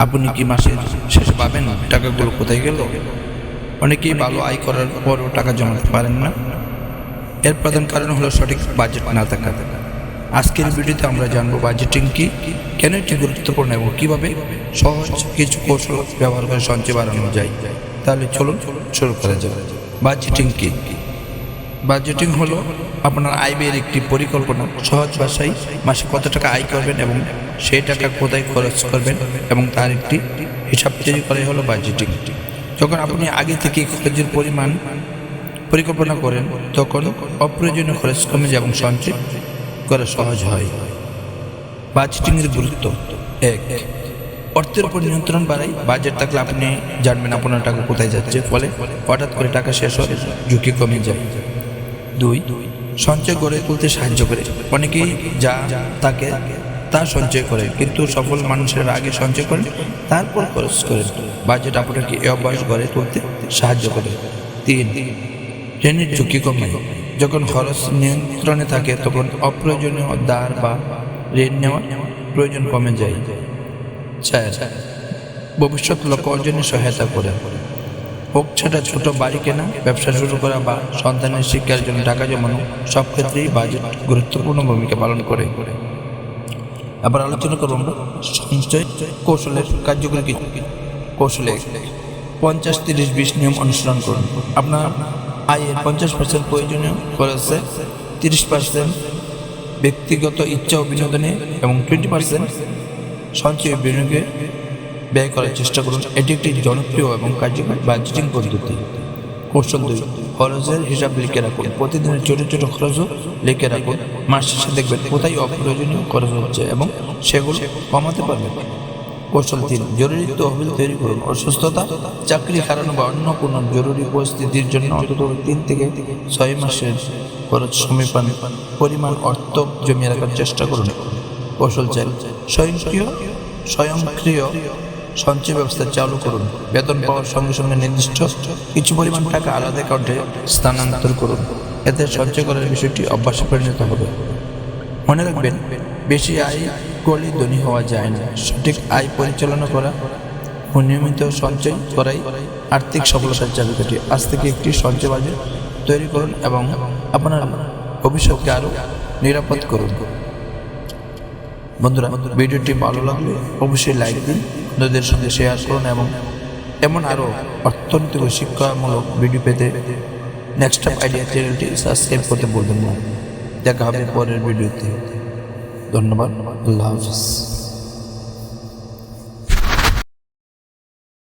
আপনি কি মাসের শেষে পাবেন টাকাগুলো কোথায় গেল? অনেকেই ভালো আয় করার পরও টাকা জমাতে পারেন না। এর প্রধান কারণ হলো সঠিক বাজেট না থাকা। আজকের ভিডিওতে আমরা জানবো বাজেটিং কি, কেন এটি গুরুত্বপূর্ণ এবং কিভাবে সহজ কিছু কৌশল ব্যবহার করে সঞ্চয় বাড়ানো যায়। তাহলে চলুন শুরু করা যাক। বাজেটিং কি? বাজেটিং হলো আপনার আয় ব্যয়ের একটি পরিকল্পনা। সহজ ভাষায় মাসে কত টাকা আয় করবেন এবং সেই টাকা কোথায় খরচ করবেন এবং তার একটি হিসাব তৈরি করাই হলো বাজেটিং। যখন আপনি আগে থেকে খরচের পরিকল্পনা করেন তখন অপ্রয়োজনীয় খরচ কমে যায় এবং সঞ্চয় করা সহজ হয়। বাজেটিংয়ের গুরুত্ব: 1. অর্থের উপর নিয়ন্ত্রণ বাড়ায়। বাজেট থাকলে আপনি জানবেন আপনার টাকা কোথায় যাচ্ছে, ফলে হঠাৎ করে টাকা শেষ হলে ঝুঁকি কমে যায়। 2. সঞ্চয় গড়ে তুলতে সাহায্য করে। অনেকেই যা তাকে তা সঞ্চয় করে, কিন্তু সফল মানুষের আগে সঞ্চয় করেন তারপর খরচ করেন। বাজেট আপনাকে এ অভ্যাস গড়ে তুলতে সাহায্য করে। 3. ঋণের ঝুঁকি কমায়। যখন খরচ নিয়ন্ত্রণে থাকে তখন অপ্রয়োজনীয় ধার বা ঋণ নেওয়ার প্রয়োজন কমে যায়। 4. ভবিষ্যৎ লক্ষ্য অর্জনে সহায়তা করে। হোক সেটা ছোট বাড়ি কেনা, ব্যবসা শুরু করা বা সন্তানের শিক্ষার জন্য টাকা জমানো, সব ক্ষেত্রেই বাজেট গুরুত্বপূর্ণ ভূমিকা পালন করে। আবার আলোচনা করব আমরা সঞ্চয় কৌশলের কার্যকরী কিছু কৌশলে। 50-30-20 নিয়ম অনুসরণ করুন। আপনার আয়ের 50% প্রয়োজনীয় খরচে, 30% ব্যক্তিগত ইচ্ছা ও বিনোদনে এবং 20% সঞ্চয় বিনিয়োগে ব্যয় করার চেষ্টা করুন। এটি একটি জনপ্রিয় এবং কার্যকরী বাজেটিং পদ্ধতি। কৌশল 2. খরচের হিসাব লিখে রাখুন। প্রতিদিনের ছোট ছোট খরচও লিখে রাখুন। মাস শেষে দেখবেন কোথায় অপ্রয়োজনীয় খরচ হচ্ছে এবং সেগুলো কমাতে পারবেন। কৌশল 3. জরুরি তহবিল তৈরি করুন। অসুস্থতা, চাকরি হারানো বা অন্য কোনো জরুরি পরিস্থিতির জন্য অন্তত 3 থেকে 6 মাসের খরচ পরিমাণ অর্থ জমিয়ে রাখার চেষ্টা করুন। কৌশল 4. স্বয়ংক্রিয় সঞ্চয় ব্যবস্থা চালু করুন। বেতন পাওয়ার সঙ্গে সঙ্গে নির্দিষ্ট কিছু পরিমাণ টাকা আলাদা অ্যাকাউন্টে স্থানান্তর করুন। এতে সঞ্চয় করার বিষয়টি অভ্যাসে পরিণত হবে। মনে রাখবেন, বেশি আয় করলে ধনী হওয়া যায় না। সঠিক আয় পরিচালনা করা ও নিয়মিত সঞ্চয় করাই আর্থিক সফলতার চাবিকাঠি। আজ থেকে একটি সঞ্চয় বাজেট তৈরি করুন এবং আপনার ভবিষ্যৎকে আরও নিরাপদ করুন। বন্ধুরা, ভিডিওটি ভালো লাগলে অবশ্যই লাইক দিন, বন্ধুদের সঙ্গে শেয়ার করুন এবং এমন আরও অর্থনৈতিক ও শিক্ষামূলক ভিডিও পেতে নেক্সট স্টেপ আইডিয়া চ্যানেলটি সাবস্ক্রাইব করতে বলবেন না। দেখা হবে পরের ভিডিওতে। ধন্যবাদ। আল্লাহ হাফিজ।